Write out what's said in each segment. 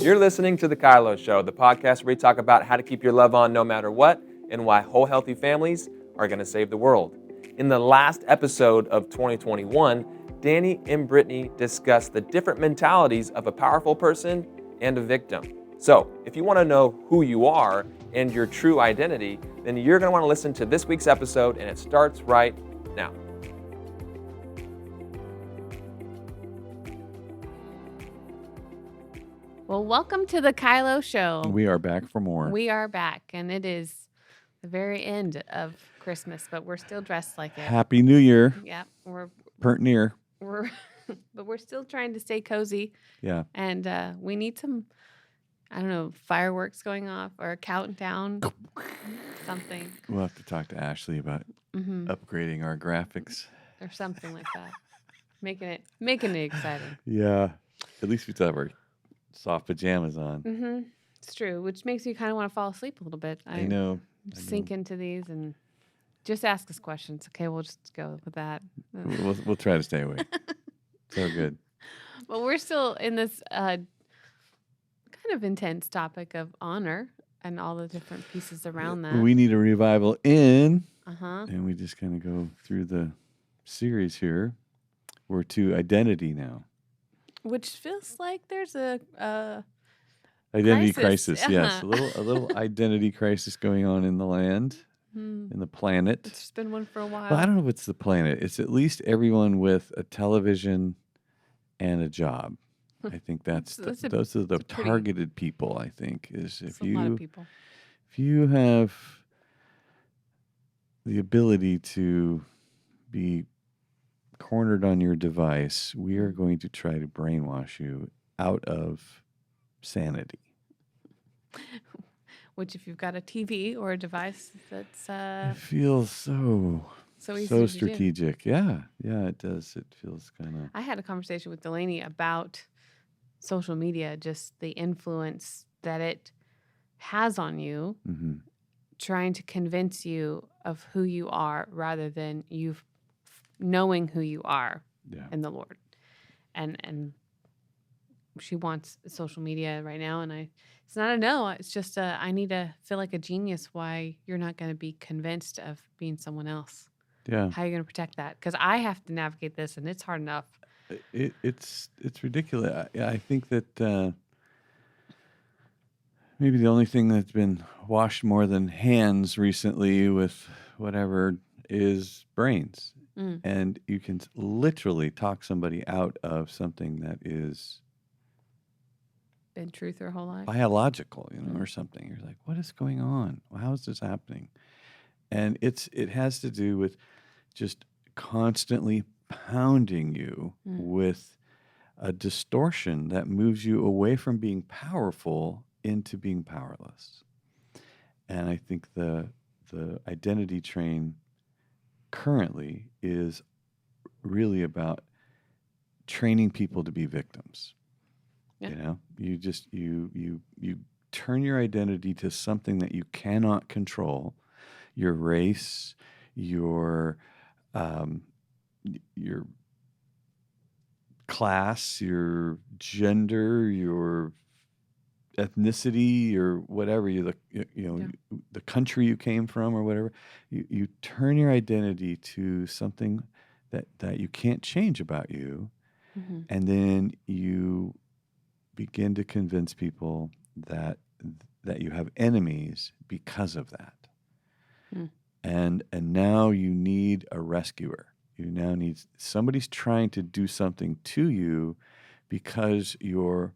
You're listening to The KYLO Show, the podcast where we talk about how to keep your love on no matter what and why whole healthy families are going to save the world. In the last episode of 2021, Danny and Brittney discussed the different mentalities of a powerful person and a victim. So, if you want to know who you are and your true identity, then you're going to want to listen to this week's episode, and it starts right now. Well, welcome to the KYLO Show. We are back for more. We are back, and it is the very end of Christmas, but we're still dressed like it. Happy New Year. Yeah, Pert near. but we're still trying to stay cozy. Yeah. And we need some, I don't know, fireworks going off or a countdown, something. We'll have to talk to Ashley about upgrading our graphics. Or something like that. Making it exciting. Yeah. At least we still have our soft pajamas on. Mm-hmm. It's true, which makes you kind of want to fall asleep a little bit. I know. Sink into these and just ask us questions. Okay, we'll just go with that. We'll try to stay awake. So good. Well, we're still in this kind of intense topic of honor and all the different pieces around that. We need a revival in, Uh-huh. and we just kind of go through the series here. We're to identity now. Which feels like there's a Identity crisis. crisis, yes. A little identity crisis going on in the land, in the planet. It's been one for a while. Well, I don't know if it's the planet. It's at least everyone with a television and a job. I think those are the targeted people. I think is a lot of people. if you have the ability to be cornered on your device, we are going to try to brainwash you out of sanity. Which, if you've got a TV or a device that's It feels so easy to do. strategic. Yeah, it does. It feels kind of. I had a conversation with Delaney about social media, just the influence that it has on you, trying to convince you of who you are rather than you knowing who you are in the Lord. And she wants social media right now, and it's not a no. It's just I need to feel like a genius why you're not going to be convinced of being someone else. Yeah. How are you going to protect that? Because I have to navigate this, and it's hard enough. It's ridiculous. I think that maybe the only thing that's been washed more than hands recently with whatever is brains. And you can literally talk somebody out of something that is been true their whole life. Biological, or something. You're like, what is going on? How is this happening? And it has to do with just constantly pounding you with a distortion that moves you away from being powerful into being powerless. And I think the identity train currently is really about training people to be victims. Yeah. You turn your identity to something that you cannot control, your race, your class, your gender, your ethnicity, or whatever the country you came from, or whatever. You turn your identity to something that you can't change about you, and then you begin to convince people that you have enemies because of that. And now you need a rescuer. You now need somebody's trying to do something to you because you're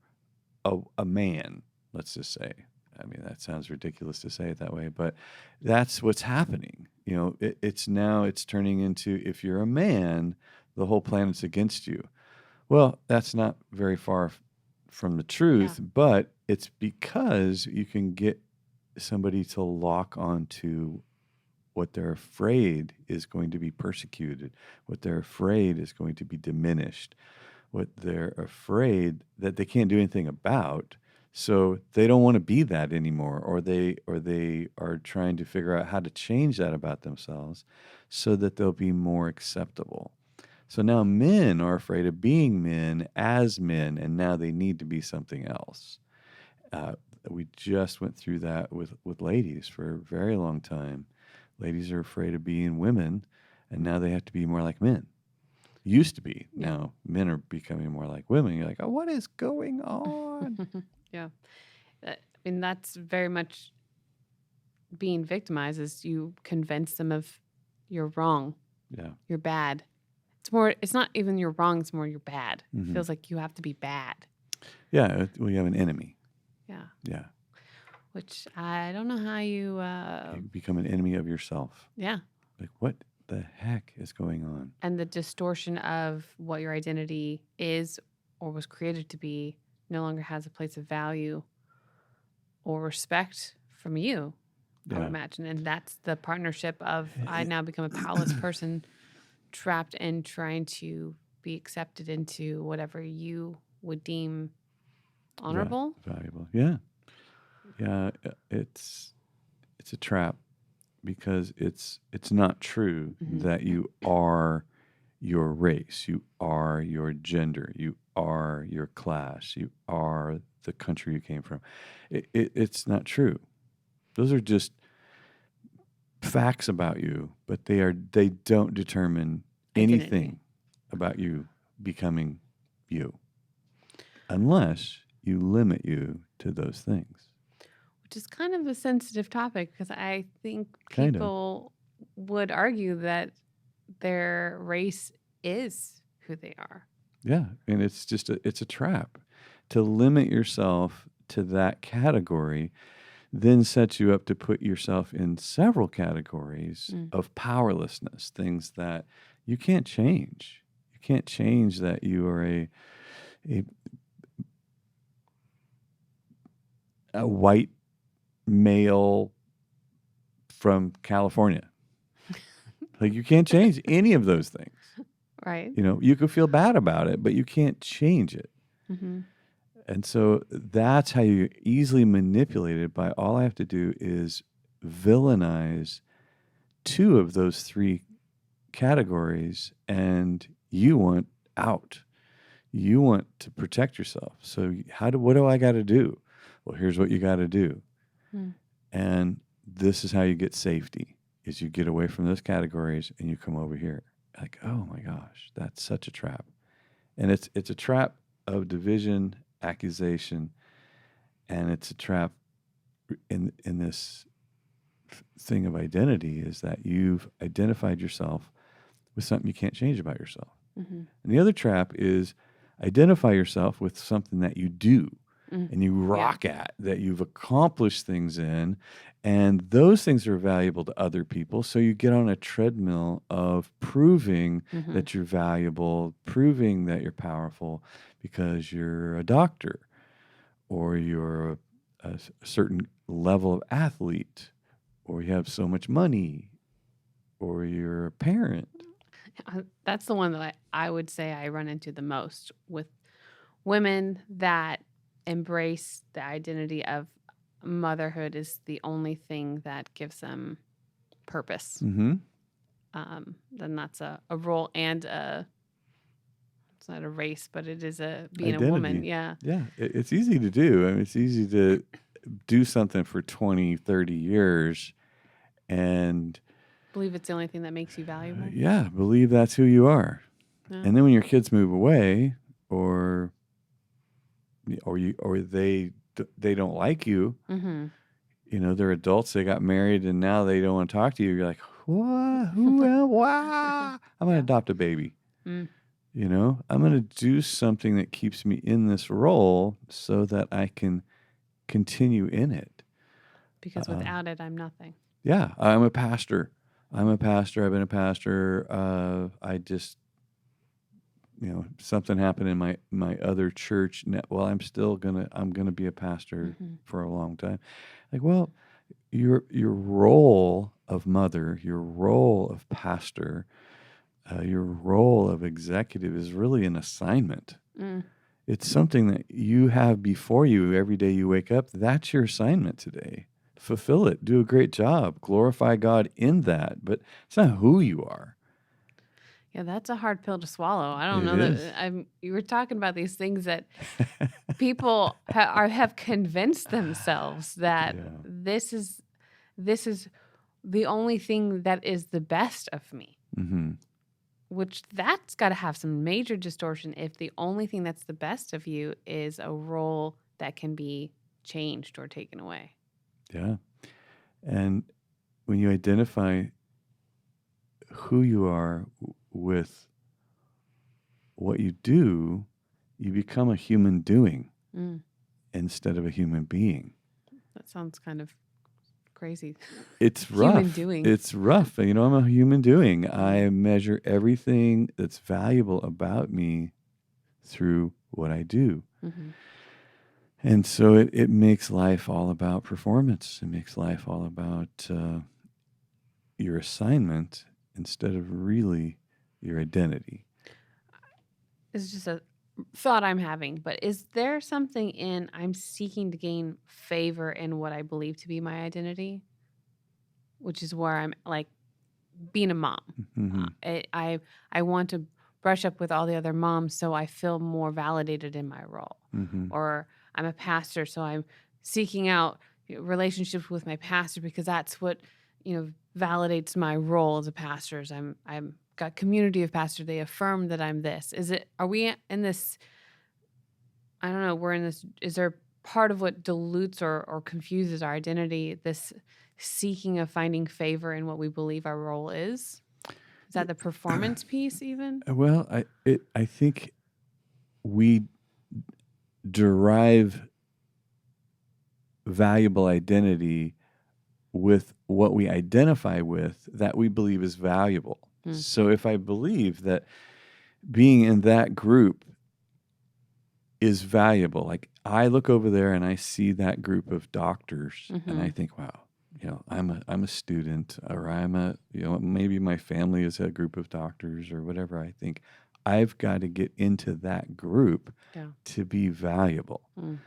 a man, let's just say. I mean, that sounds ridiculous to say it that way, but that's what's happening. It's turning into, if you're a man, the whole planet's against you. Well, that's not very far from the truth, but it's because you can get somebody to lock onto what they're afraid is going to be persecuted, what they're afraid is going to be diminished, what they're afraid that they can't do anything about. So they don't want to be that anymore, or they are trying to figure out how to change that about themselves so that they'll be more acceptable. So now men are afraid of being men as men, and now they need to be something else. Uh, we just went through that with ladies for a very long time. Ladies are afraid of being women, and now they have to be more like men. Used to be. Yeah. Now men are becoming more like women. You're like, oh, what is going on? Yeah. I mean, that's very much being victimized is you convince them of you're wrong, Yeah. you're bad. It's not even you're wrong, it's more you're bad. Mhm. It feels like you have to be bad. Yeah. We have an enemy. Yeah. Yeah. Which I don't know how you, You become an enemy of yourself. yeah. Like, what the heck is going on? And the distortion of what your identity is or was created to be no longer has a place of value or respect from you, I would Yeah. imagine. And that's the partnership of I now become a powerless person trapped in trying to be accepted into whatever you would deem honorable. Valuable. Yeah. Yeah. It's a trap because it's not true Mhm. that you are your race, you are your gender, you are your class, you are the country you came from. It's not true. Those are just facts about you, but they don't determine Identity. anything about you becoming you unless you limit you to those things. Which is kind of a sensitive topic because I think Kind of. people would argue that their race is who they are. Yeah, and it's just it's a trap. To limit yourself to that category then sets you up to put yourself in several categories of powerlessness, things that you can't change. You can't change that you are a white male from California. Like, you can't change any of those things. Right. You know, you could feel bad about it, but you can't change it. Mm-hmm. And so that's how you're easily manipulated by all I have to do is villainize two of those three categories, and you want out. You want to protect yourself. So what do I got to do? Well, here's what you got to do. And this is how you get safety, is you get away from those categories and you come over here. Like, oh my gosh, that's such a trap. And it's a trap of division, accusation, and it's a trap in this thing of identity, is that you've identified yourself with something you can't change about yourself. And the other trap is identify yourself with something that you do and you rock at, that you've accomplished things in, and those things are valuable to other people. So you get on a treadmill of proving that you're valuable, proving that you're powerful because you're a doctor or you're a certain level of athlete or you have so much money or you're a parent. That's the one that I would say I run into the most with women that embrace the identity of motherhood is the only thing that gives them purpose. Mm-hmm. Then that's a role and it's not a race, but it is being Identity. a woman. Yeah. Yeah. It's easy to do. I mean, it's easy to do something for 20, 30 years and Believe it's the only thing that makes you valuable. believe that's who you are. Yeah. And then when your kids move away or they don't like you, you know, they're adults, they got married and now they don't want to talk to you. You're like, what? Why? I'm going to adopt a baby. You know, I'm going to do something that keeps me in this role so that I can continue in it. Because without it, I'm nothing. Yeah, I'm a pastor. I've been a pastor. I just, you know, something happened in my other church. Well, I'm gonna be a pastor for a long time. Like, well, your role of mother, your role of pastor, your role of executive is really an assignment. It's something that you have before you every day you wake up. That's your assignment today. Fulfill it. Do a great job. Glorify God in that. But it's not who you are. Yeah, that's a hard pill to swallow. I don't It know is. that you were talking about these things that people have convinced themselves that Yeah. this is the only thing that is the best of me, hmm which that's got to have some major distortion if the only thing that's the best of you is a role that can be changed or taken away. Yeah. And when you identify who you are with what you do, you become a human doing Mm, instead of a human being. that sounds kind of crazy. It's Human rough. doing. It's rough. I'm a human doing. I Mm. measure everything that's valuable about me through what I do. Mhm. And so it makes life all about performance. It makes life all about your assignment instead of really your identity. It's just a thought I'm having, but is there something in I'm seeking to gain favor in what I believe to be my identity, which is where I'm like being a mom. hmm I want to brush up with all the other moms so I feel more validated in my role. hmm Or I'm a pastor, so I'm seeking out relationships with my pastor because that's what, validates my role as a pastor. Is I'm got community of pastor. They affirm that I'm this. Are we in this, I don't know, we're in this, is there part of what dilutes or confuses our identity, this seeking of finding favor in what we believe our role is? Is that the performance piece even? Well, I think we derive valuable identity with what we identify with that we believe is valuable. Hmm. So if I believe that being in that group is valuable, like I look over there and I see that group of doctors and I think, wow, I'm a student, or maybe my family is a group of doctors or whatever. I think I've got to get into that group Yeah. to be valuable. Mm.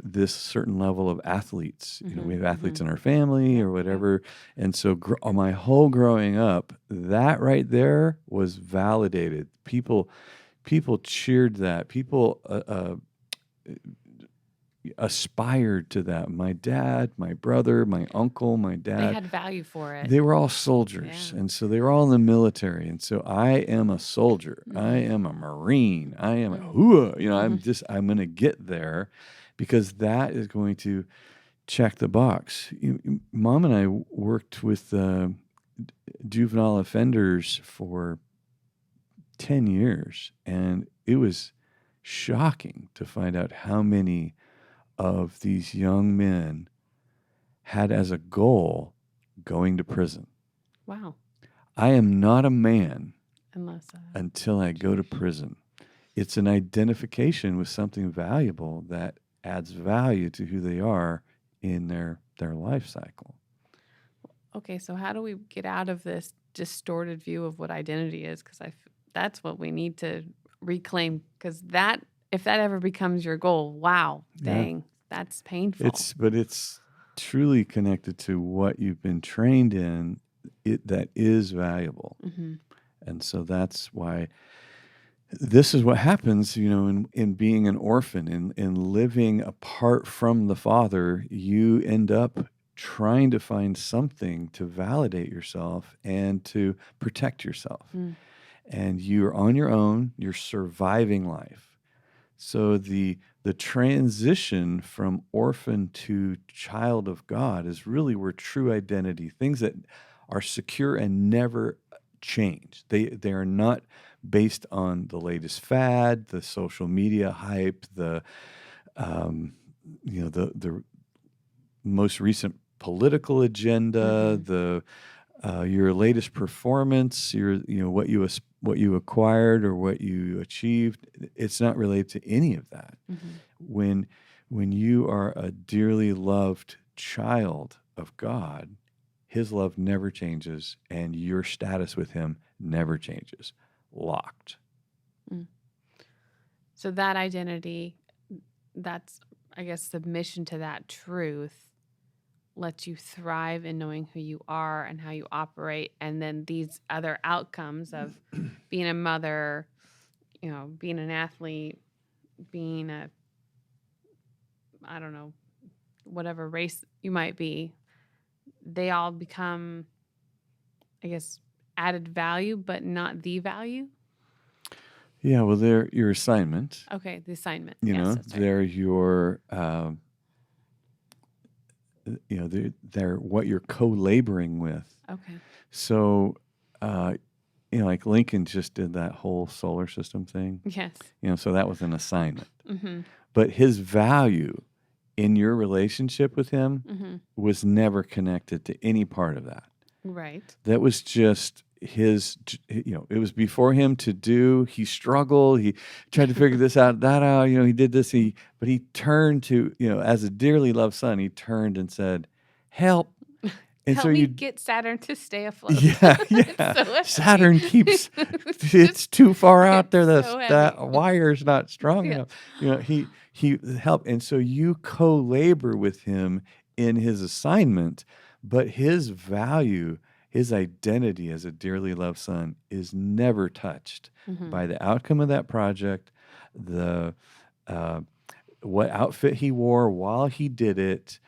This certain level of athletes, we Mhm, have athletes mhm. in our family Yeah, or yeah. whatever. And so my whole growing up, that right there was validated. People cheered that. People aspired to that. My dad, my brother, my uncle, my They dad, had value for it. they were all soldiers. Yeah. And so they were all in the military. And so I am a soldier. I Mhm. am a Marine. I am a Mm. hua. Mhm. I'm going to get there because that is going to check the box. Mom and I worked with juvenile offenders for 10 years, and it was shocking to find out how many of these young men had as a goal going to prison. Wow. I am not a man Unless until I go to prison. It's an identification with something valuable that adds value to who they are in their life cycle. okay, so how do we get out of this distorted view of what identity is? Because that's what we need to reclaim. Because if that ever becomes your goal, wow, Yeah. dang, that's painful. It's truly connected to what you've been trained in, that is valuable. Mm-hmm. And so that's why this is what happens, in being an orphan, in living apart from the father. You end up trying to find something to validate yourself and to protect yourself. Mm. And you're on your own, you're surviving life. So the transition from orphan to child of God is really where true identity, things that are secure and never change. They are not based on the latest fad, the social media hype, the the most recent political agenda, Mm-hmm. the your latest performance, what you acquired or what you achieved. It's not related to any of that. Mm-hmm. When you are a dearly loved child of God, His love never changes, and your status with Him never changes. Locked. Mm. So that identity, that's, I guess, submission to that truth lets you thrive in knowing who you are and how you operate. And then these other outcomes of being a mother, being an athlete, being I don't know, whatever race you might be, they all become, I guess, added value, but not the value. Yeah, well, they're your assignment. Okay, the assignment. You Yes, know, that's right. they're your, they're what you're co-laboring with. Okay. So, like Lincoln just did that whole solar system thing. Yes. So that was an assignment. Mm-hmm. But his value in your relationship with him Mm-hmm. was never connected to any part of that. Right. That was just his, it was before him to do. He struggled. He tried to figure this out, that out. He did this. But he turned to, as a dearly loved son, he turned and said, "Help." And Help me get Saturn to stay afloat. Yeah. So Saturn keeps, it's too far out there. So That heavy. wire's not strong Yeah. enough. He helped. And so you co-labor with him in his assignment, but his value, his identity as a dearly loved son is never touched by the outcome of that project, the what outfit he wore while he did it,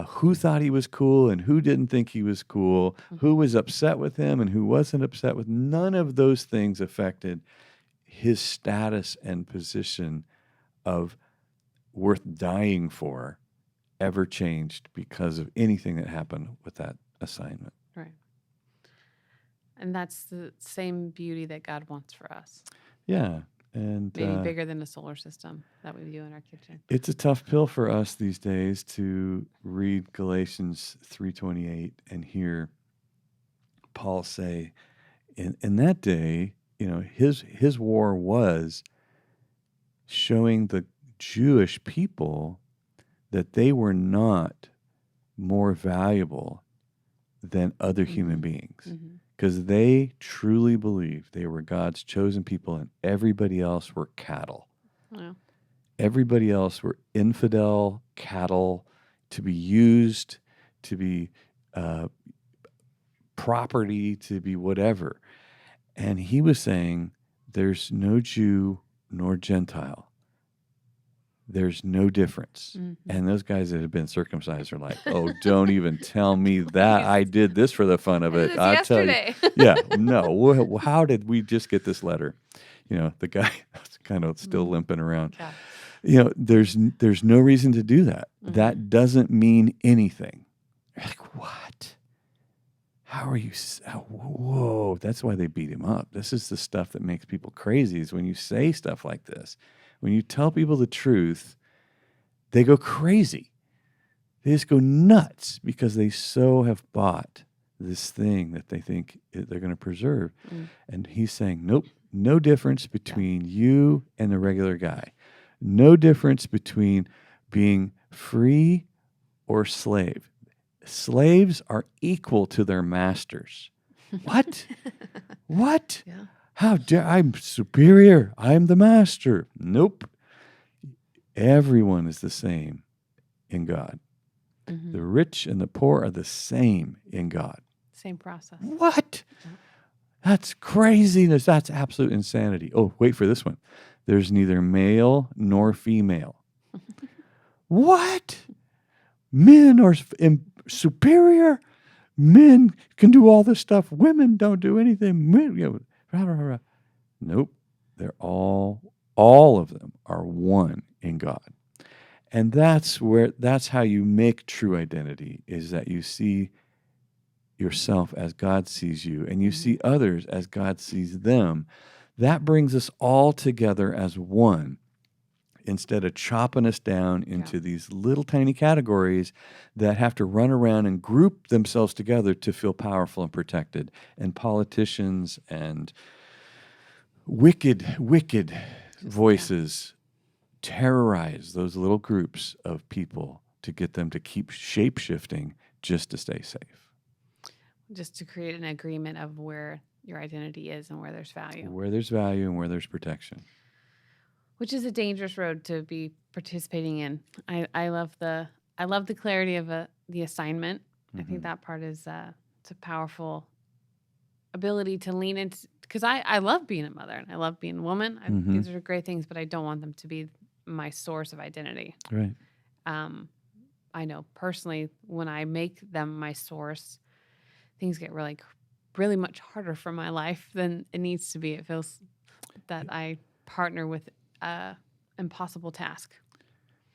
who thought he was cool and who didn't think he was cool, who was upset with him and who wasn't upset with. None of those things affected his status and position of worth dying for ever changed because of anything that happened with that assignment. Right. And that's the same beauty that God wants for us. Yeah. And maybe bigger than the solar system that we view in our kitchen. It's a tough pill for us these days to read Galatians 3:28 and hear Paul say, in that day, his war was showing the Jewish people that they were not more valuable than other human beings. Because they truly believed they were God's chosen people and everybody else were cattle. Wow. Everybody else were infidel cattle to be used, to be property, to be whatever. And he was saying, there's no Jew nor Gentile. There's no difference. And those guys that have been circumcised are like, oh, don't even tell me that. I did this for the fun of it. I'll tell you. Yeah, no. How did we just get this letter? The guy is kind of still limping around. Yeah. There's no reason to do that. That doesn't mean anything. You're like, what? How are you? Whoa, that's why they beat him up. This is the stuff that makes people crazy, is when you say stuff like this. When you tell people the truth, they go crazy. They just go nuts because they so have bought this thing that they think they're going to preserve. And he's saying, nope, no difference between you and the regular guy. No difference between being free or slave. Slaves are equal to their masters. What? What? Yeah. How dare I'm superior? I'm the master. Nope. Everyone is the same in God. The rich and the poor are the same in God. Same process. What? That's craziness. That's absolute insanity. Oh, wait for this one. There's neither male nor female. What? Men are superior? Men can do all this stuff. Women don't do anything. Men, Nope. They're all of them are one in God. And that's how you make true identity, is that you see yourself as God sees you and you see others as God sees them. That brings us all together as one, instead of chopping us down into these little tiny categories that have to run around and group themselves together to feel powerful and protected. And politicians and wicked voices terrorize those little groups of people to get them to keep shape-shifting just to stay safe. Just to create an agreement of where your identity is and where there's value. Where there's value and where there's protection. Which is a dangerous road to be participating in. I love the clarity of the assignment. I think that part is it's a powerful ability to lean into, because I love being a mother and I love being a woman. These are great things, but I don't want them to be my source of identity. Right. I know personally when I make them my source, things get really, really much harder for my life than it needs to be. It feels that I partner with an impossible task.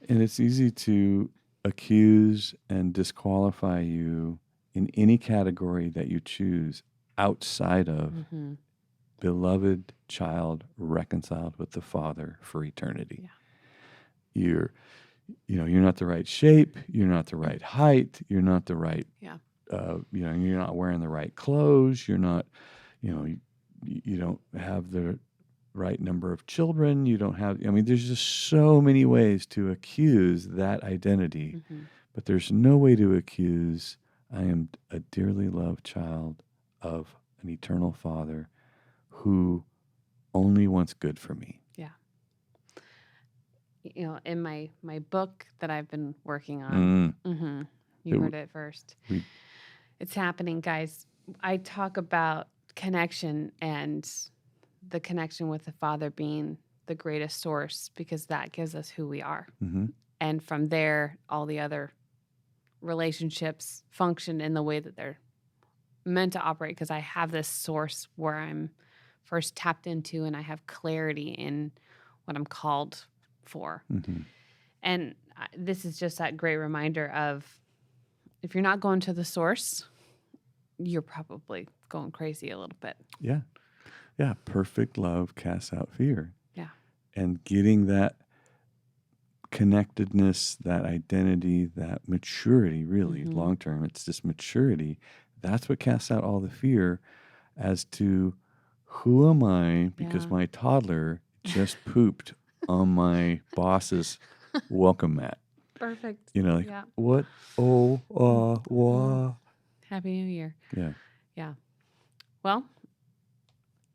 And it's easy to accuse and disqualify you in any category that you choose outside of beloved child reconciled with the Father for eternity. Yeah. You're not the right shape. You're not the right height. You're not the right, you're not wearing the right clothes. You're not, you don't have the right number of children. You don't have, there's just so many ways to accuse that identity, but there's no way to accuse, I am a dearly loved child of an eternal Father who only wants good for me. Yeah. In my book that I've been working on, you heard it first. It's happening, guys. I talk about connection and the connection with the Father being the greatest source, because that gives us who we are. And from there, all the other relationships function in the way that they're meant to operate, because I have this source where I'm first tapped into and I have clarity in what I'm called for. And this is just that great reminder of, if you're not going to the source, you're probably going crazy a little bit. Yeah. Yeah. Perfect love casts out fear. Yeah. And getting that connectedness, that identity, that maturity, really long term, it's just maturity. That's what casts out all the fear as to who am I, because my toddler just pooped on my boss's welcome mat. Perfect. What? Oh, wah. Happy New Year. Yeah. Yeah. Well,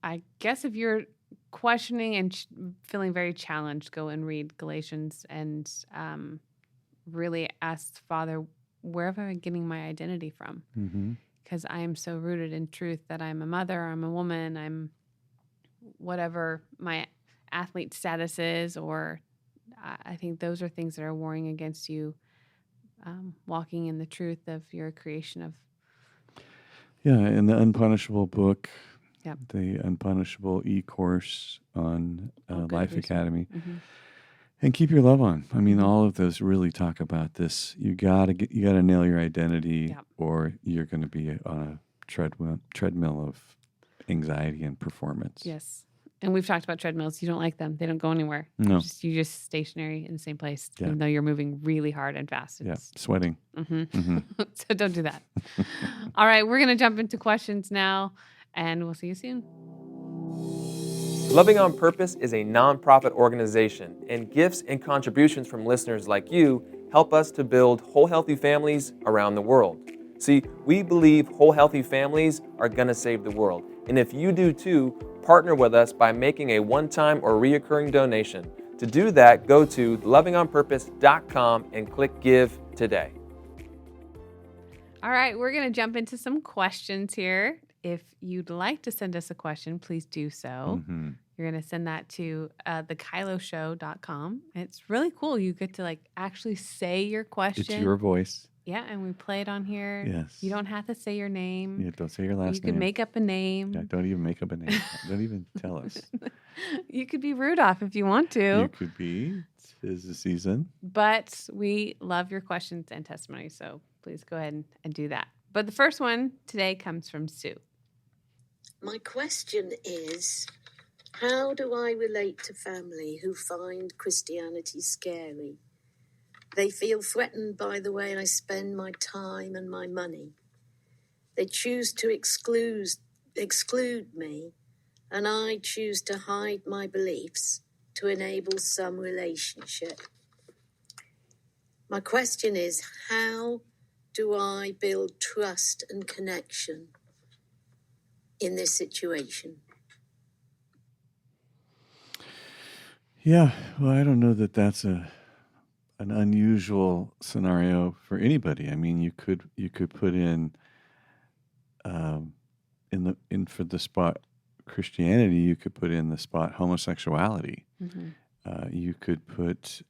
I guess if you're questioning and feeling very challenged, go and read Galatians and really ask Father, where am I getting my identity from? Because I am so rooted in truth that I'm a mother, I'm a woman, I'm whatever my athlete status is, or I think those are things that are warring against you walking in the truth of your creation of. Yeah, in the Unpunishable book, Yep. the Unpunishable e-course on Life resource. Academy, and Keep Your Love On. All of those really talk about this. You gotta nail your identity, or you're going to be on a treadmill of anxiety and performance. Yes. And we've talked about treadmills. You don't like them. They don't go anywhere. No. You're just stationary in the same place, even though you're moving really hard and fast. Sweating. So don't do that. All right. We're going to jump into questions now, and we'll see you soon. Loving on Purpose is a nonprofit organization, and gifts and contributions from listeners like you help us to build whole, healthy families around the world. See, we believe whole, healthy families are going to save the world. And if you do too, partner with us by making a one-time or reoccurring donation. To do that, go to lovingonpurpose.com and click Give today. All right, we're going to jump into some questions here. If you'd like to send us a question, please do so. You're going to send that to KYLOshow.com. It's really cool. You get to actually say your question. It's your voice. Yeah, and we play it on here. Yes. You don't have to say your name. Yeah, don't say your last name. You could make up a name. Yeah, don't even make up a name. Don't even tell us. You could be Rudolph if you want to. You could be. It's the season. But we love your questions and testimonies, so please go ahead and do that. But the first one today comes from Sue. My question is, how do I relate to family who find Christianity scary? They feel threatened by the way I spend my time and my money. They choose to exclude me, and I choose to hide my beliefs to enable some relationship. My question is, how do I build trust and connection in this situation? Yeah, well, I don't know that that's a an unusual scenario for anybody. I mean, you could put in for the spot Christianity, you could put in the spot homosexuality. You could put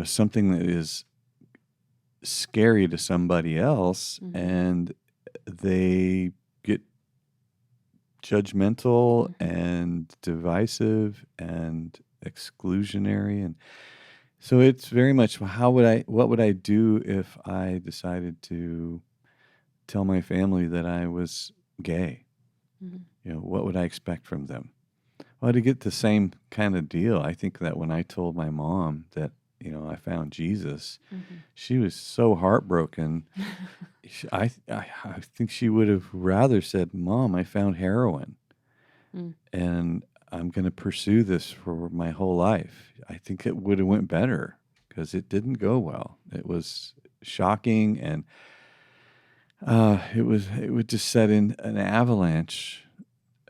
something that is scary to somebody else, and they get judgmental and divisive and exclusionary. And so it's very much, what would I do if I decided to tell my family that I was gay? What would I expect from them? Well, to get the same kind of deal, I think that when I told my mom that, I found Jesus, she was so heartbroken. I think she would have rather said, "Mom, I found heroin, and I'm going to pursue this for my whole life." I think it would have went better, because it didn't go well. It was shocking, and it would just set in an avalanche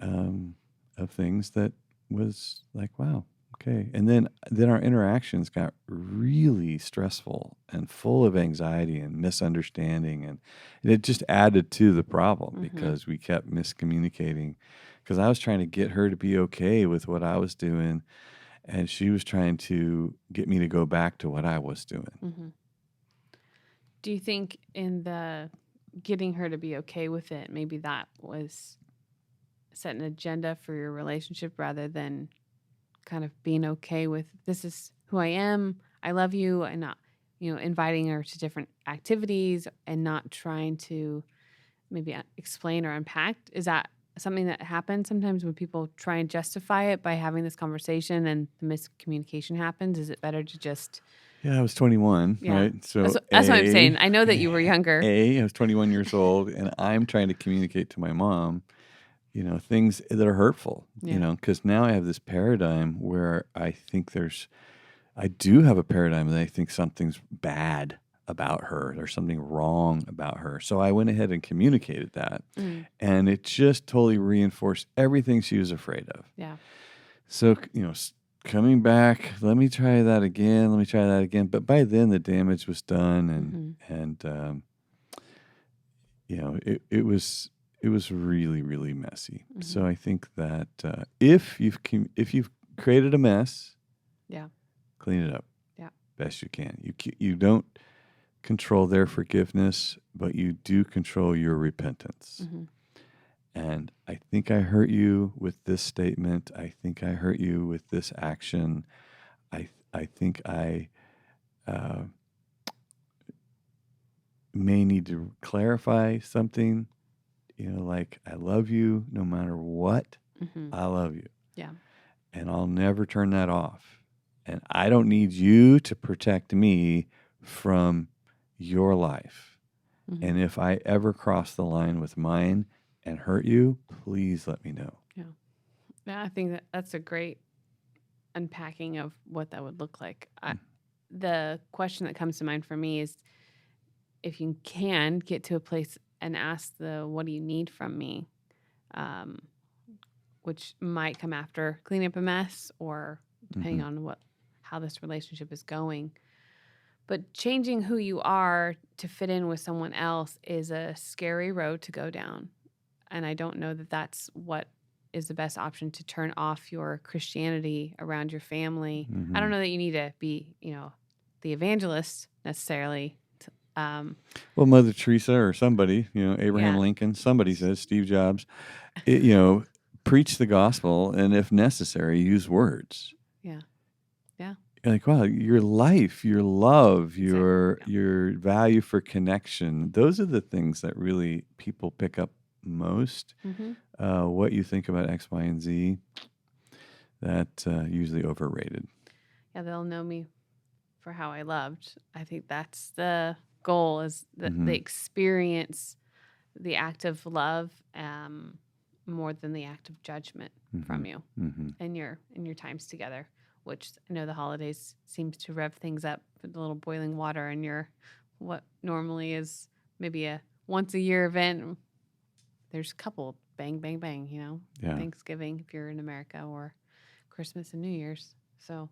of things that was like, wow, okay. And then our interactions got really stressful and full of anxiety and misunderstanding, and it just added to the problem because we kept miscommunicating. Because I was trying to get her to be okay with what I was doing, and she was trying to get me to go back to what I was doing. Do you think in the getting her to be okay with it, maybe that was set an agenda for your relationship rather than kind of being okay with, this is who I am, I love you, and not, inviting her to different activities and not trying to maybe explain or unpack? Is that something that happens sometimes when people try and justify it by having this conversation and the miscommunication happens? Is it better to just... Yeah, I was 21, Yeah. right? So that's what I'm saying. I know that you were younger. I was 21 years old, and I'm trying to communicate to my mom, things that are hurtful, because now I have this paradigm where I do have a paradigm that I think something's bad about her. There's something wrong about her. So I went ahead and communicated that, and it just totally reinforced everything she was afraid of. Yeah. So, coming back, let me try that again. But by then the damage was done, and it was really, really messy. So I think that if you've created a mess, clean it up. Yeah, best you can. You don't control their forgiveness, but you do control your repentance. And I think I hurt you with this statement. I think I hurt you with this action. I think I may need to clarify something, like, I love you no matter what. I love you. Yeah. And I'll never turn that off. And I don't need you to protect me from your life. And if I ever cross the line with mine and hurt you, please let me know. Yeah, I think that's a great unpacking of what that would look like. The question that comes to mind for me is, if you can get to a place and ask what do you need from me, which might come after cleaning up a mess or depending on how this relationship is going. But changing who you are to fit in with someone else is a scary road to go down. And I don't know that that's what is the best option to turn off your Christianity around your family. I don't know that you need to be, the evangelist necessarily. Well, Mother Teresa or somebody, Abraham Lincoln, somebody says, Steve Jobs, preach the gospel, and if necessary, use words. Yeah. Yeah. You're like, wow, your life, your love, your value for connection, those are the things that really people pick up most. What you think about X, Y, and Z, that's usually overrated. Yeah, they'll know me for how I loved. I think that's the goal, is the experience, the act of love, more than the act of judgment from you in your times together, which I know the holidays seems to rev things up with a little boiling water in your what normally is maybe a once a year event. There's a couple bang, bang, bang, Yeah. Thanksgiving if you're in America, or Christmas and New Year's. So,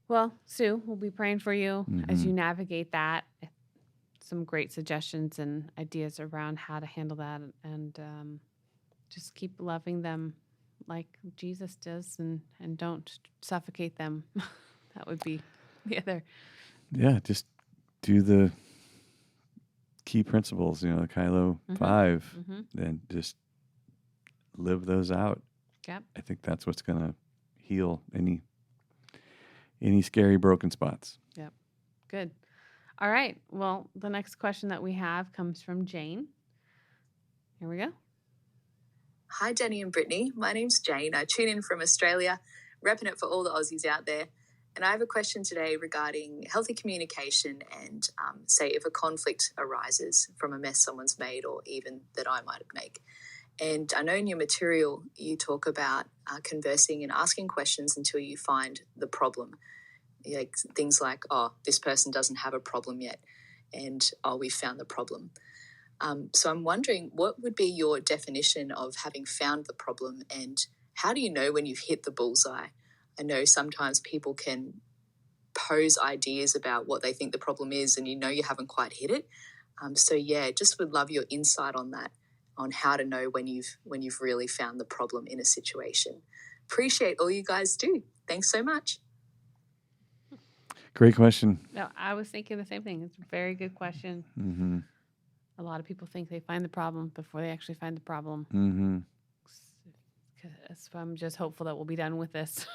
well, Sue, we'll be praying for you as you navigate that. Some great suggestions and ideas around how to handle that, and just keep loving them like Jesus does, and don't suffocate them. That would be the other. Yeah, just do the key principles, the KYLO 5, and just live those out. Yep. I think that's what's going to heal any scary broken spots. Yep. Good. All right. Well, the next question that we have comes from Jane. Here we go. Hi, Danny and Brittney. My name's Jane. I tune in from Australia, repping it for all the Aussies out there. And I have a question today regarding healthy communication and, say, if a conflict arises from a mess someone's made or even that I might make. And I know in your material you talk about conversing and asking questions until you find the problem. Like things like, oh, this person doesn't have a problem yet, and oh, we found the problem. So I'm wondering, what would be your definition of having found the problem, and how do you know when you've hit the bullseye? I know sometimes people can pose ideas about what they think the problem is, and you haven't quite hit it. So yeah, just would love your insight on that, on how to know when you've really found the problem in a situation. Appreciate all you guys do. Thanks so much. Great question. No, I was thinking the same thing. It's a very good question. Mm-hmm. A lot of people think they find the problem before they actually find the problem. Mm-hmm. So I'm just hopeful that we'll be done with this.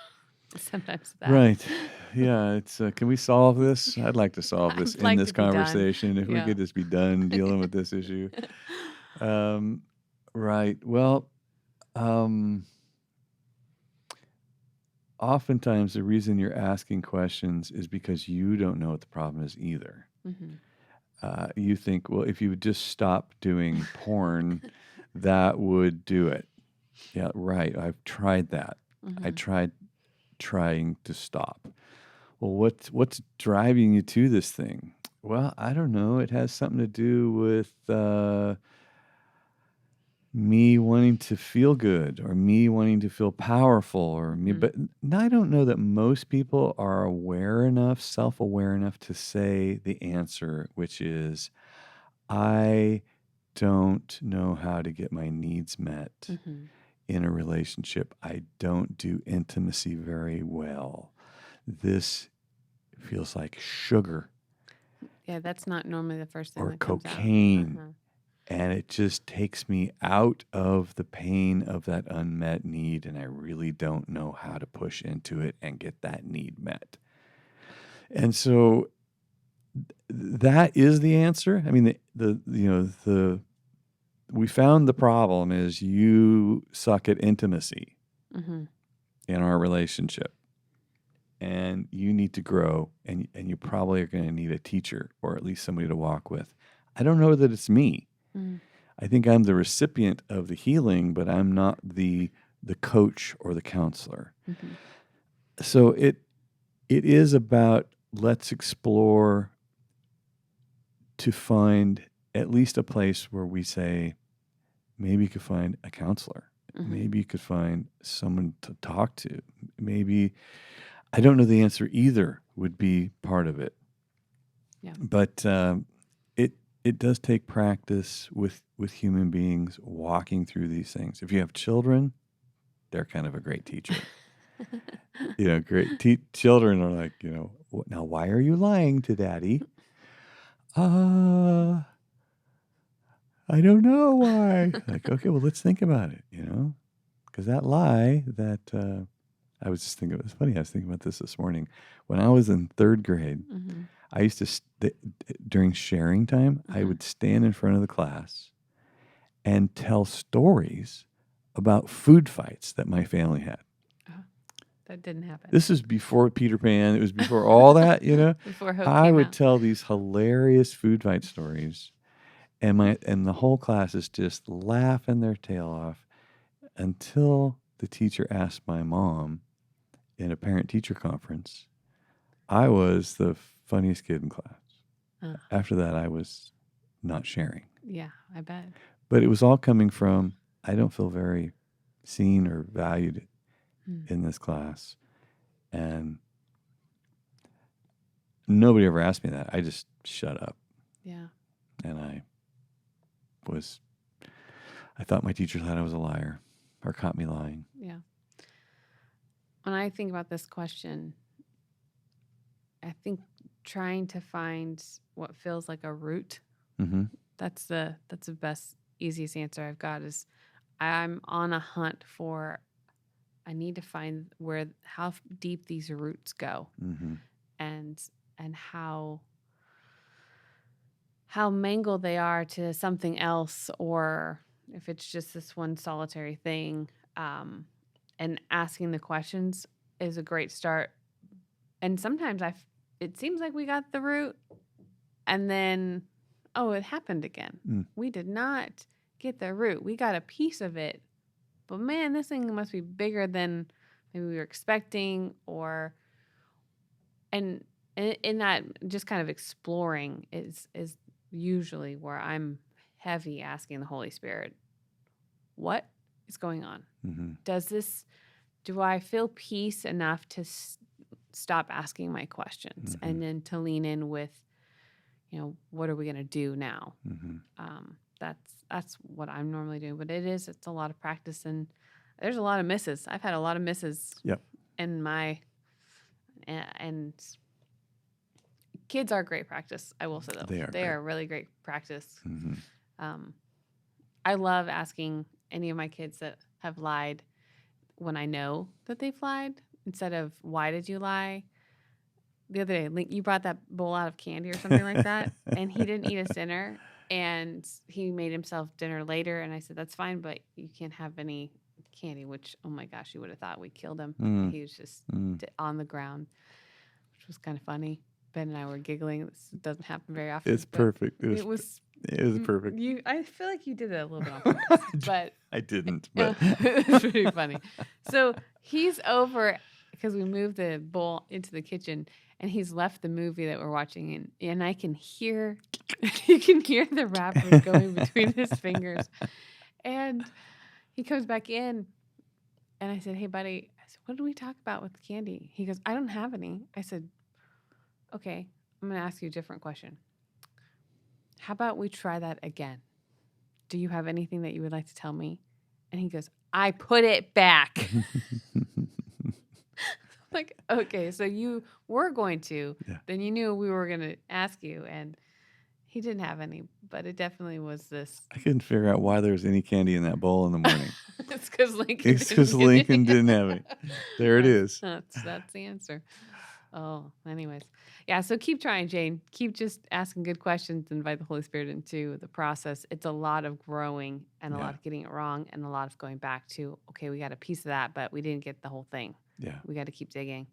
Sometimes that. Right. Yeah. It's can we solve this? I'd like to solve this I'd like in this to be done. conversation. If we Yeah. could just be done dealing with this issue. Right. Well, oftentimes the reason you're asking questions is because you don't know what the problem is either. Mm-hmm. You think, well, if you would just stop doing porn, that would do it. Yeah, right. I've tried that. Mm-hmm. I tried trying to stop. Well, what's driving you to this thing? Well, I don't know. It has something to do with me wanting to feel good, or me wanting to feel powerful, or me. But I don't know that most people are self-aware enough to say the answer, which is, I don't know how to get my needs met in a relationship. I don't do intimacy very well. This feels like sugar. Yeah, that's not normally the first thing Or that comes cocaine. out. And it just takes me out of the pain of that unmet need, and I really don't know how to push into it and get that need met. And so that is the answer. I mean, we found the problem is you suck at intimacy in our relationship, and you need to grow, and you probably are going to need a teacher, or at least somebody to walk with. I don't know that it's me. I think I'm the recipient of the healing, but I'm not the coach or the counselor. So it is about, let's explore to find at least a place where we say, maybe you could find a counselor. Maybe you could find someone to talk to. Maybe, I don't know the answer either, would be part of it. Yeah. But it does take practice with human beings walking through these things. If you have children, they're kind of a great teacher. Great children are like, now why are you lying to daddy? I don't know why. Like, okay, well, let's think about it, because that lie that I was just thinking, it was funny. I was thinking about this morning. When I was in third grade, I used to, during sharing time, I would stand in front of the class and tell stories about food fights that my family had. That didn't happen. This is before Peter Pan. It was before all that, Before Hope I came would out. tell these hilarious food fight stories, and the whole class is just laughing their tail off until the teacher asked my mom in a parent-teacher conference. I was the funniest kid in class. After that, I was not sharing. Yeah, I bet. But it was all coming from, I don't feel very seen or valued in this class. And nobody ever asked me that. I just shut up. Yeah. And I thought my teacher thought I was a liar or caught me lying. Yeah. When I think about this question, I think trying to find what feels like a root, Mm-hmm. that's the best, easiest answer I've got is I'm on a hunt for, I need to find how deep these roots go, Mm-hmm. and how mangled they are to something else, or if it's just this one solitary thing. And asking the questions is a great start. And sometimes it seems like we got the root, and then, oh, it happened again. Mm. We did not get the root. We got a piece of it. But man, this thing must be bigger than maybe we were expecting, and in that just kind of exploring is usually where I'm heavy asking the Holy Spirit, what is going on? Mm-hmm. Do I feel peace enough to stop asking my questions, Mm-hmm. and then to lean in with, what are we going to do now? Mm-hmm. That's what I'm normally doing, but it's a lot of practice, and there's a lot of misses. I've had a lot of misses. Yep. In my, and kids are great practice. I will say though, they are really great practice. Mm-hmm. I love asking any of my kids that have lied when I know that they've lied, instead of why did you lie? The other day, Link, you brought that bowl out of candy or something like that, and he didn't eat his dinner, and he made himself dinner later, and I said, that's fine, but you can't have any candy, which, oh my gosh, you would have thought we killed him. He was just on the ground, which was kind of funny. Ben and I were giggling. This doesn't happen very often. It's perfect. It was perfect. I feel like you did it a little bit on purpose, but I didn't. But it's pretty funny. So he's over because we moved the bowl into the kitchen, and he's left the movie that we're watching, and I can hear, you can hear the wrapper going between his fingers, and he comes back in, and I said, hey buddy, I said, what did we talk about with the candy? He goes, I don't have any. I said, okay, I'm going to ask you a different question. How about we try that again? Do you have anything that you would like to tell me? And he goes, I put it back. Like, okay, so you were going to, then you knew we were going to ask you, and he didn't have any, but it definitely was this. I couldn't figure out why there was any candy in that bowl in the morning. It's because Lincoln didn't have it. There it is. That's the answer. Oh, anyways. Yeah, so keep trying, Jane. Keep just asking good questions. Invite the Holy Spirit into the process. It's a lot of growing and a lot of getting it wrong, and a lot of going back to, okay, we got a piece of that, but we didn't get the whole thing. Yeah. We got to keep digging.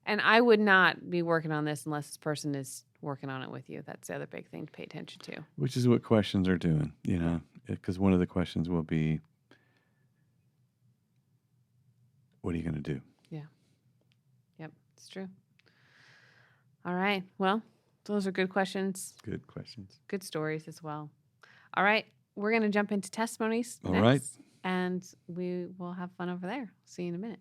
And I would not be working on this unless this person is working on it with you. That's the other big thing to pay attention to. Which is what questions are doing, because one of the questions will be, what are you going to do? Yeah. Yep, it's true. All right. Well, those are good questions. Good questions. Good stories as well. All right. We're going to jump into testimonies All next, right. and we will have fun over there. See you in a minute.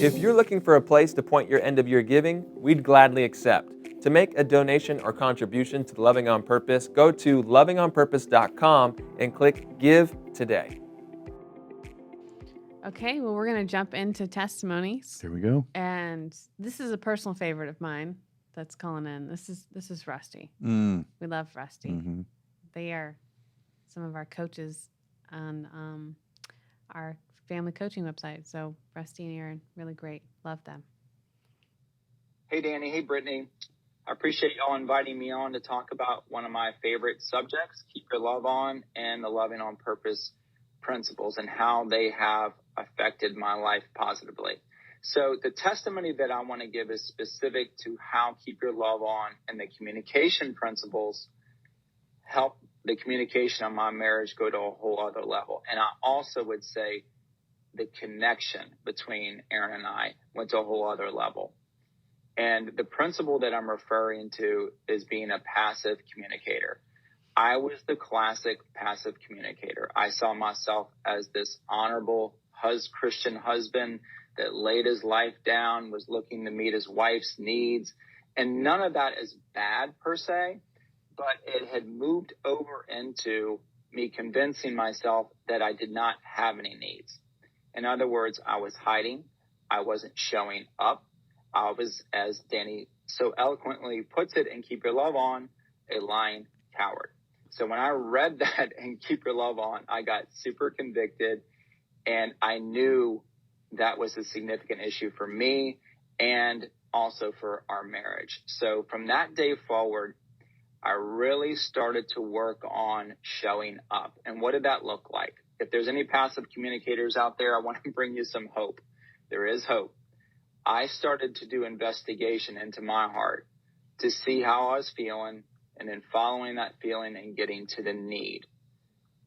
If you're looking for a place to point your end of year giving, we'd gladly accept. To make a donation or contribution to Loving on Purpose, go to lovingonpurpose.com and click Give Today. Okay, well, we're going to jump into testimonies. Here we go. And this is a personal favorite of mine that's calling in. This is Rusty. Mm. We love Rusty. Mm-hmm. They are some of our coaches on our family coaching website. So Rusty and Aaron, really great. Love them. Hey, Danny. Hey, Brittney. I appreciate y'all inviting me on to talk about one of my favorite subjects, Keep Your Love On, and the Loving on Purpose principles and how they have affected my life positively. So the testimony that I want to give is specific to how Keep Your Love On and the communication principles help the communication of my marriage go to a whole other level. And I also would say the connection between Aaron and I went to a whole other level. And the principle that I'm referring to is being a passive communicator. I was the classic passive communicator. I saw myself as this honorable Christian husband that laid his life down, was looking to meet his wife's needs. And none of that is bad per se, but it had moved over into me convincing myself that I did not have any needs. In other words, I was hiding. I wasn't showing up. I was, as Danny so eloquently puts it in Keep Your Love On, a lying coward. So when I read that in Keep Your Love On, I got super convicted, and I knew that was a significant issue for me and also for our marriage. So from that day forward, I really started to work on showing up. And what did that look like? If there's any passive communicators out there, I want to bring you some hope. There is hope. I started to do investigation into my heart to see how I was feeling, and then following that feeling and getting to the need.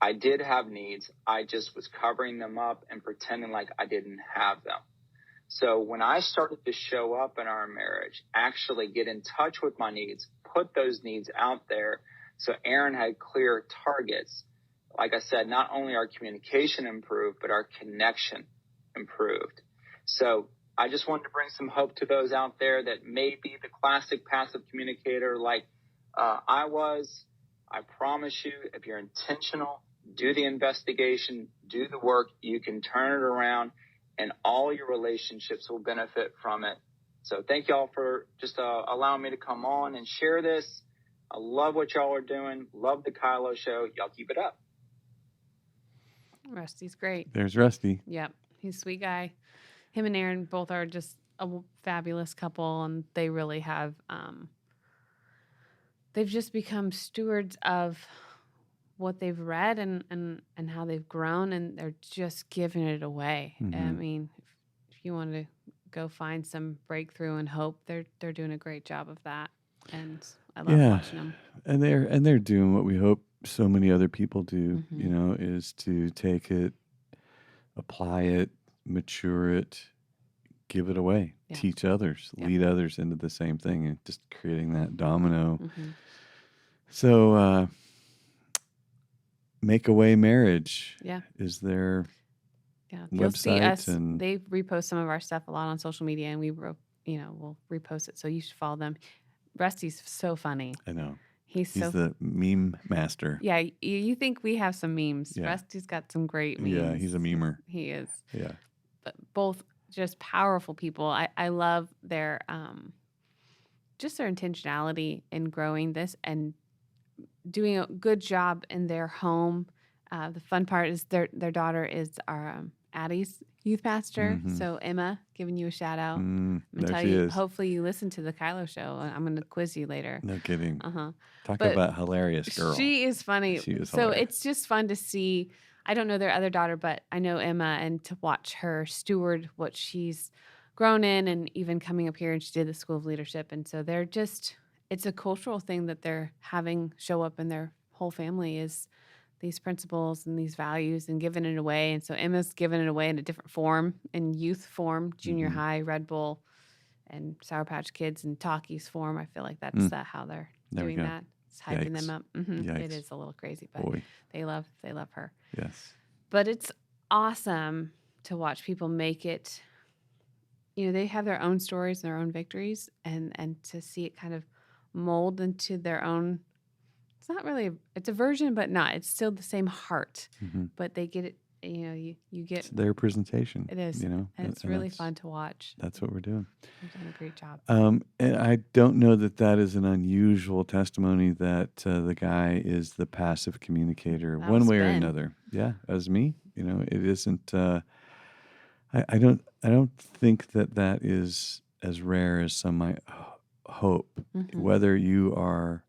I did have needs. I just was covering them up and pretending like I didn't have them. So when I started to show up in our marriage, actually get in touch with my needs, put those needs out there, so Aaron had clear targets. Like I said, not only our communication improved, but our connection improved. So I just wanted to bring some hope to those out there that may be the classic passive communicator like I was. I promise you, if you're intentional, do the investigation, do the work, you can turn it around, and all your relationships will benefit from it. So thank y'all for just allowing me to come on and share this. I love what y'all are doing. Love the KYLO show. Y'all keep it up. Rusty's great. There's Rusty. Yep. He's a sweet guy. Him and Aaron both are just a fabulous couple, and they really have, they've just become stewards of what they've read and how they've grown, and they're just giving it away. Mm-hmm. I mean, if you want to go find some breakthrough and hope, they're doing a great job of that, and I love watching them. And they're doing what we hope so many other people do. Mhm. You know, is to take it, apply it, mature it, give it away, Yeah. teach others, Yeah. lead others into the same thing, and just creating that domino. Mhm. So, Make Away Marriage Yeah. is their Yeah, you'll see website, us. and They repost some of our stuff a lot on social media, and we'll repost it. So you should follow them. Rusty's so funny. I know He's he's the meme master. yeah. You think we have some memes? Yeah. Rusty's got some great memes. Yeah, he's a memer. He is. Yeah. But both just powerful people. I love their just their intentionality in growing this and doing a good job in their home. The fun part is their daughter is our Addie's youth pastor. Mhm. So Emma, giving you a shout out. I'm There gonna tell she you. is. Hopefully you listen to the KYLO show. I'm gonna quiz you later. No kidding. Uh-huh. Talk But about hilarious girl. She is funny. She is so hilarious. it's just fun to see. I don't know their other daughter, but I know Emma, and to watch her steward what she's grown in, and even coming up here, and she did the School of Leadership. And so they're just, it's a cultural thing that they're having show up in their whole family, is these principles and these values, and giving it away. And so Emma's giving it away in a different form, in youth form, junior Mhm. high, Red Bull, and Sour Patch Kids, and Talkies form. I feel like that's how they're There we doing go. that. It's hyping Yikes. them up. It Yikes. is a little crazy, but Boy. they love her. Yes. But it's awesome to watch people make it. You know, they have their own stories and their own victories, and to see it kind of mold into their own. It's not really. It's a version, but not. It's still the same heart, Mm-hmm. but they get it. You know, you get. It's their presentation. It is. You know, And it's really fun to watch. That's what we're doing. They've done a great job. And I don't know that is an unusual testimony that the guy is the passive communicator, That one was way or Ben. another. Yeah, as me. You know, it isn't. I don't think that is as rare as some might hope. Mhm. Whether you are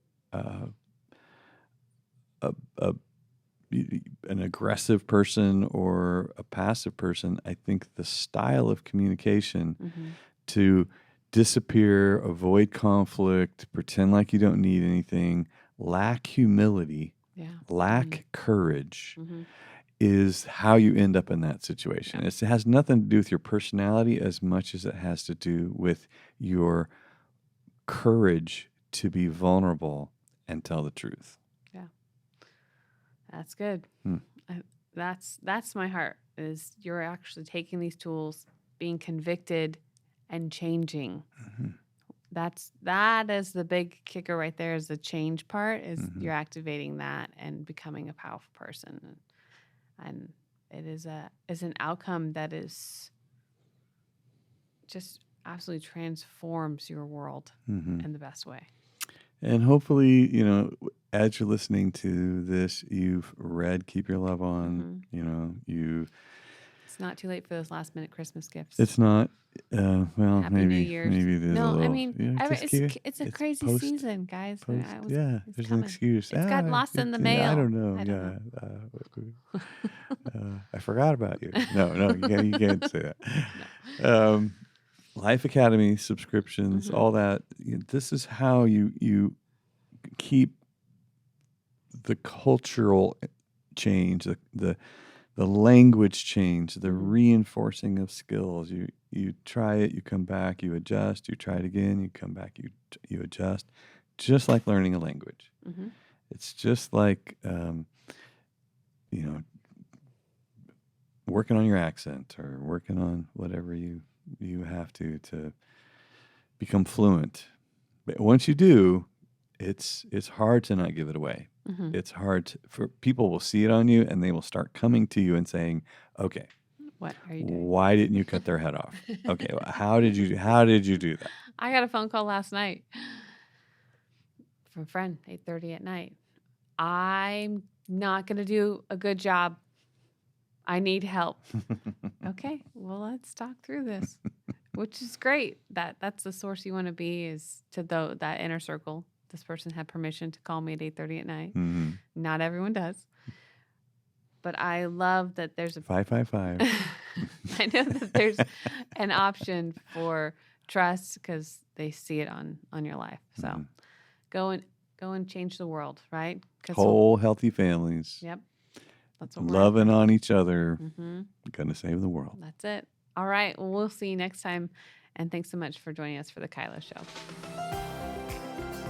an aggressive person or a passive person, I think the style of communication Mhm. to disappear, avoid conflict, pretend like you don't need anything, lack humility, Yeah. lack courage Mhm. is how you end up in that situation. It has nothing to do with your personality as much as it has to do with your courage to be vulnerable and tell the truth. That's good. Hmm. That's my heart. is you're actually taking these tools, being convicted, and changing. That is the big kicker right there. Is the change part. Is you're activating that and becoming a powerful person, and it is an outcome that is just absolutely transforms your world in the best way. And hopefully, as you're listening to this, you've read Keep Your Love On. It's not too late for those last minute Christmas gifts. It's not. Well, Happy maybe New Year's. maybe there's a little. I mean, it's a it's crazy season, guys. There's an excuse. It's got lost in the mail. I don't know. I forgot about you. No, you can't say that. No. Life Academy subscriptions, all that. This is how you keep the cultural change, the language change, the reinforcing of skills. You try it, you come back, you adjust. You try it again, you come back, you adjust. Just like learning a language. It's just like working on your accent or working on whatever you have to become fluent. But once you do, it's hard to not give it away. It's hard for people will see it on you and they will start coming to you and saying, okay, what are you doing? Why didn't you cut their head off? Okay, how did you do that? I got a phone call last night from a friend, 8:30 at night. I'm not going to do a good job. I need help. Okay, well, let's talk through this, which is great. That's the source you want to be, is to that inner circle. This person had permission to call me at 8:30 at night. Not everyone does. But I love that there's a 555. I know that there's an option for trust because they see it on your life. So go and change the world, right? Whole healthy families. Yep. That's what loving on each other. Gonna save the world. That's it. All right. Well, we'll see you next time. And thanks so much for joining us for the KYLO Show.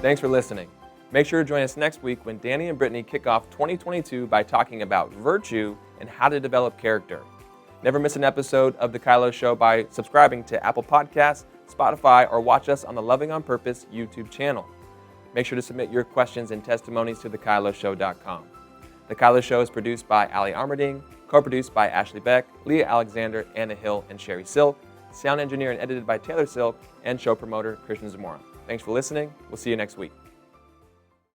Thanks for listening. Make sure to join us next week when Danny and Brittney kick off 2022 by talking about virtue and how to develop character. Never miss an episode of the KYLO Show by subscribing to Apple Podcasts, Spotify, or watch us on the Loving on Purpose YouTube channel. Make sure to submit your questions and testimonies to thekyloshow.com. The KYLO Show is produced by Ali Armerding, co-produced by Ashley Beck, Leah Alexander, Anna Hill, and Sherry Silk, sound engineer and edited by Taylor Silk, and show promoter Christian Zamora. Thanks for listening. We'll see you next week.